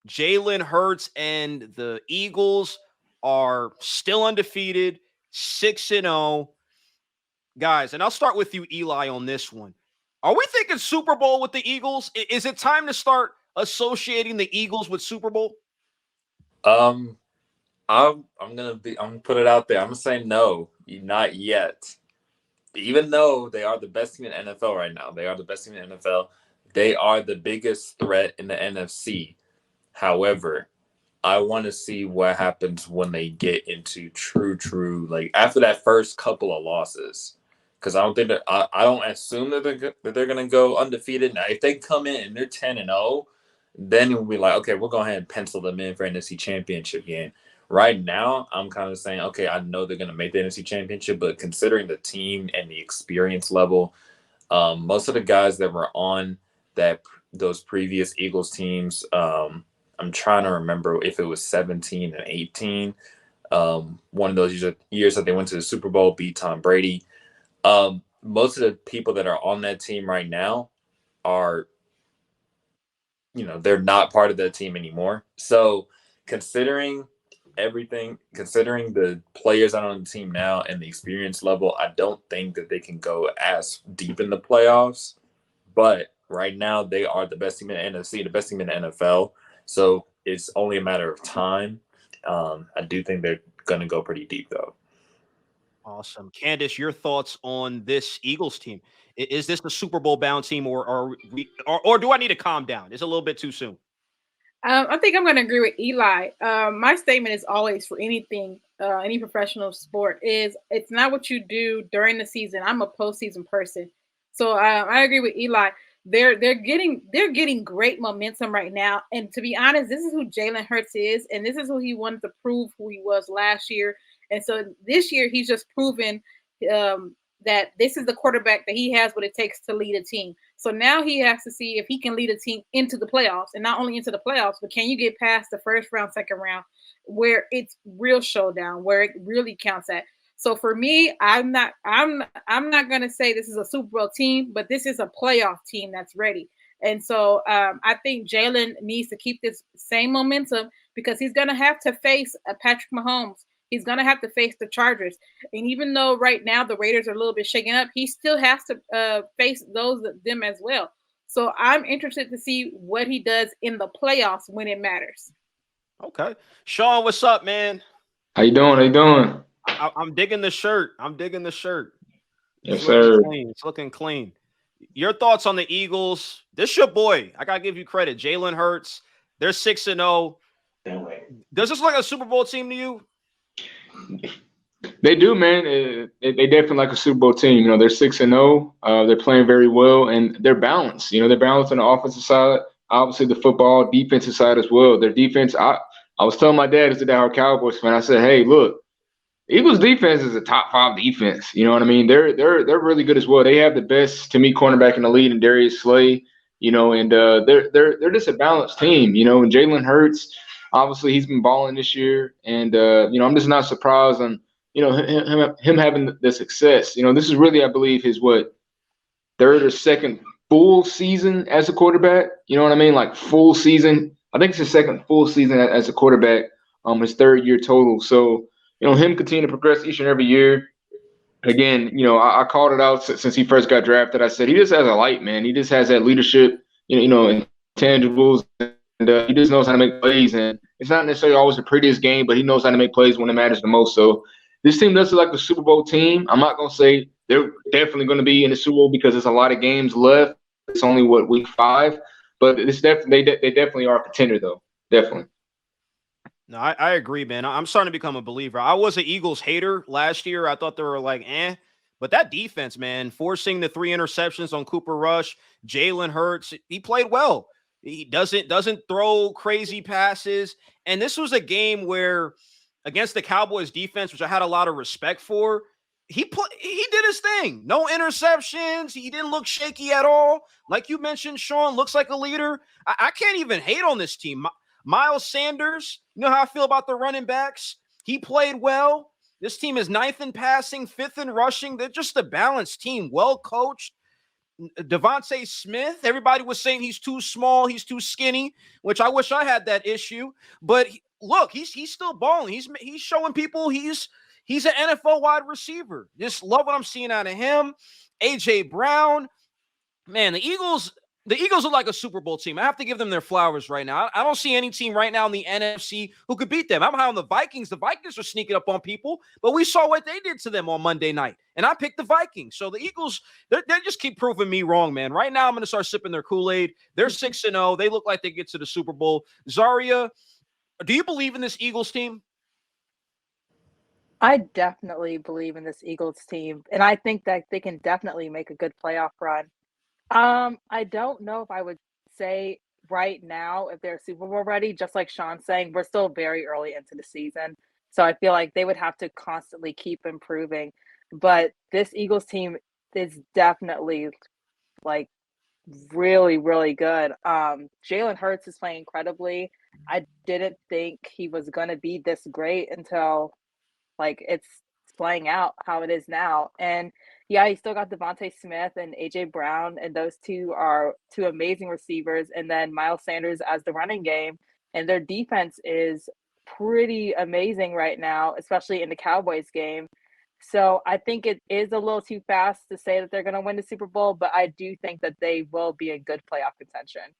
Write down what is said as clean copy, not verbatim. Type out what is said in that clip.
Jalen Hurts and the Eagles are still undefeated, 6-0. Guys, and I'll start with you, Eli, on this one. Are we thinking Super Bowl with the Eagles? Is it time to start associating the Eagles with Super Bowl? Um, I'm gonna put it out there. I'm gonna say no, not yet. Even though they are the best team in the NFL right now, they are the best team in the NFL. They are the biggest threat in the NFC. However, I want to see what happens when they get into true, like after that first couple of losses. Because I don't think I don't assume that they're gonna go undefeated. Now, if they come in and they're 10-0, then we'll be like, okay, we'll go ahead and pencil them in for NFC Championship game. Right now, I'm kind of saying, okay, I know they're gonna make the NFC Championship, but considering the team and the experience level, most of the guys that were on that those previous Eagles teams, I'm trying to remember if it was 17 and 18. One of those years that they went to the Super Bowl, beat Tom Brady. Most of the people that are on that team right now are, they're not part of that team anymore. So considering everything, considering the players that are on the team now and the experience level, I don't think that they can go as deep in the playoffs. But right now, they are the best team in the NFC, the best team in the NFL. So it's only a matter of time. I do think they're going to go pretty deep, though. Awesome. Candace, your thoughts on this Eagles team? Is this the Super Bowl bound team, or do I need to calm down? It's a little bit too soon. I think I'm going to agree with Eli. My statement is always for anything, any professional sport, is it's not what you do during the season. I'm a postseason person, so I agree with Eli. They're getting great momentum right now, and to be honest, this is who Jalen Hurts is, and this is who he wanted to prove who he was last year, and so this year he's just proven that this is the quarterback that he has what it takes to lead a team. So now he has to see if he can lead a team into the playoffs, and not only into the playoffs, but can you get past the first round, second round, where it's real showdown, where it really counts at. So for me, I'm not gonna say this is a Super Bowl team, but this is a playoff team that's ready. And so I think Jalen needs to keep this same momentum because he's gonna have to face Patrick Mahomes. He's gonna have to face the Chargers, and even though right now the Raiders are a little bit shaken up, he still has to face them as well. So I'm interested to see what he does in the playoffs when it matters. Okay. Sean, what's up, man? How you doing? How you doing? I'm digging the shirt. I'm digging the shirt. It's Yes, looking sir. clean. It's looking clean. Your thoughts on the Eagles? This your boy. I gotta give you credit. Jalen Hurts. They're 6-0. Does this look like a Super Bowl team to you? They do, man. They definitely like a Super Bowl team. They're 6-0. They're playing very well, and they're balanced. They're balanced on the offensive side, obviously the football defensive side as well. Their defense. I was telling my dad, as a diehard Cowboys fan, I said, "Hey, look, Eagles defense is a top five defense. You know what I mean? They're really good as well. They have the best, to me, cornerback in the league, and Darius Slay. And they're just a balanced team. And Jalen Hurts, obviously he's been balling this year, and I'm just not surprised on him having the success. This is really, I believe, his third or second full season as a quarterback. You know what I mean? Like full season. I think it's his second full season as a quarterback. His third year total. So him continue to progress each and every year. Again, I called it out since he first got drafted. I said he just has a light, man. He just has that leadership, intangibles, and he just knows how to make plays. And it's not necessarily always the prettiest game, but he knows how to make plays when it matters the most. So this team does look like the Super Bowl team. I'm not gonna say they're definitely going to be in the Super Bowl because there's a lot of games left. It's only week 5, but it's definitely they definitely are a contender though. Definitely. No, I agree, man. I'm starting to become a believer. I was an Eagles hater last year. I thought they were like, but that defense, man, forcing the 3 interceptions on Cooper Rush, Jalen Hurts, he played well. He doesn't throw crazy passes. And this was a game where against the Cowboys defense, which I had a lot of respect for, he did his thing. No interceptions. He didn't look shaky at all. Like you mentioned, Sean, looks like a leader. I can't even hate on this team. Miles Sanders, you know how I feel about the running backs? He played well. This team is 9th in passing, 5th in rushing. They're just a balanced team, well coached. Devontae Smith, everybody was saying he's too small, he's too skinny, which I wish I had that issue. But look, he's still balling. He's showing people he's an NFL wide receiver. Just love what I'm seeing out of him. AJ Brown, man, the Eagles look like a Super Bowl team. I have to give them their flowers right now. I don't see any team right now in the NFC who could beat them. I'm high on the Vikings. The Vikings are sneaking up on people, but we saw what they did to them on Monday night, and I picked the Vikings. So the Eagles, they just keep proving me wrong, man. Right now, I'm going to start sipping their Kool-Aid. They're 6-0. They look like they get to the Super Bowl. Zaria, do you believe in this Eagles team? I definitely believe in this Eagles team, and I think that they can definitely make a good playoff run. I don't know if I would say right now if they're Super Bowl ready. Just like Sean's saying, we're still very early into the season. So I feel like they would have to constantly keep improving. But this Eagles team is definitely like really, really good. Jalen Hurts is playing incredibly. I didn't think he was gonna be this great until like it's playing out how it is now. And yeah, you still got Devontae Smith and AJ Brown, and those two are two amazing receivers. And then Miles Sanders as the running game, and their defense is pretty amazing right now, especially in the Cowboys game. So I think it is a little too fast to say that they're going to win the Super Bowl, but I do think that they will be in good playoff contention.